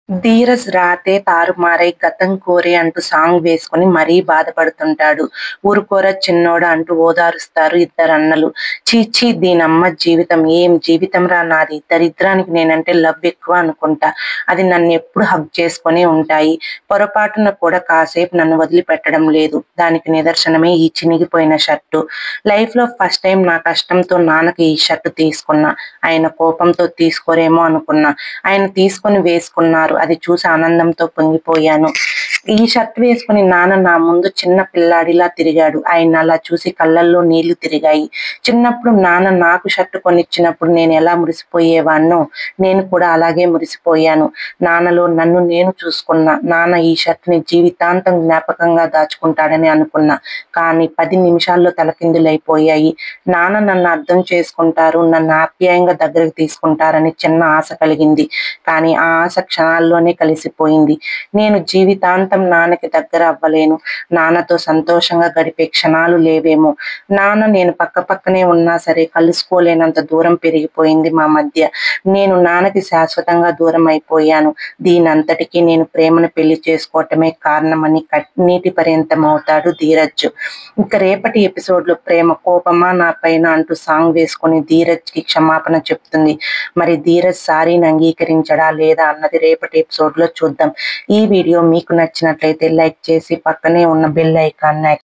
ధీరజ్ రాతే తారుమారై గతం కోరే అంటూ సాంగ్ వేసుకుని మరీ బాధపడుతుంటాడు. ఊరుకోరా చిన్నోడా అంటూ ఓదారుస్తారు ఇద్దరన్నలు. ఛీ దీనమ్మ జీవితం ఏం జీవితంరా నాది, దరిద్రానికి నేనంటే లవ్ ఎక్కువ అనుకుంటా. అది నన్నెప్పుడు హగ్ చేసుకునే ఉంటాయి. పొరపాటున కూడా కాసేపు నన్ను వదిలిపెట్టడం లేదు. దానికి నిదర్శనమే ఈ చినిగిపోయిన షర్టు. లైఫ్ లో ఫస్ట్ టైం నా కష్టంతో నాన్నకి ఈ షర్టు తీసుకున్నా. ఆయన కోపంతో తీసుకోరేమో అనుకున్నా. ఆయన తీసుకొని వేసుకున్నారు. అది చూసి ఆనందంతో పొంగిపోయాను. ఈ షర్ట్ వేసుకుని నాన్న నా ముందు చిన్న పిల్లాడిలా తిరిగాడు. ఆయన అలా చూసి కళ్ళల్లో నీళ్లు తిరిగాయి. చిన్నప్పుడు నాన్న నాకు షర్ట్ కొనిచ్చినప్పుడు నేను ఎలా మురిసిపోయేవాణ్ణో నేను కూడా అలాగే మురిసిపోయాను. నాన్నలో నన్ను నేను చూసుకున్నా. నాన్న ఈ షర్ట్ని జీవితాంతం జ్ఞాపకంగా దాచుకుంటాడని అనుకున్నా. కానీ 10 నిమిషాల్లో తలకిందులైపోయాయి. నాన్న నన్ను అర్థం చేసుకుంటారు, నన్ను ఆప్యాయంగా దగ్గరకు తీసుకుంటారని చిన్న ఆశ కలిగింది. కానీ ఆ ఆశ క్షణాల్లోనే కలిసిపోయింది. నేను జీవితాంతం నాన్నకి దగ్గర అవ్వలేను. నాన్నతో సంతోషంగా గడిపే క్షణాలు లేవేమో. నాన్న నేను పక్కనే ఉన్నా సరే కలుసుకోలేనంత దూరం పెరిగిపోయింది మా మధ్య. నేను నాన్నకి శాశ్వతంగా దూరం అయిపోయాను. దీనంతటికీ నేను ప్రేమను పెళ్లి చేసుకోవటమే కారణమని కన్నీటి పర్యంతమవుతాడు ధీరజ్. ఇక రేపటి ఎపిసోడ్ లో ప్రేమ కోపమా నా పైన అంటూ సాంగ్ వేసుకుని ధీరజ్ కి క్షమాపణ చెప్తుంది. మరి ధీరజ్ సారీని అంగీకరించడా లేదా అన్నది రేపటి ఎపిసోడ్ లో చూద్దాం. ఈ వీడియో మీకు నచ్చినట్లయితే లైక్ చేసి పక్కనే ఉన్న బెల్ ఐకాన్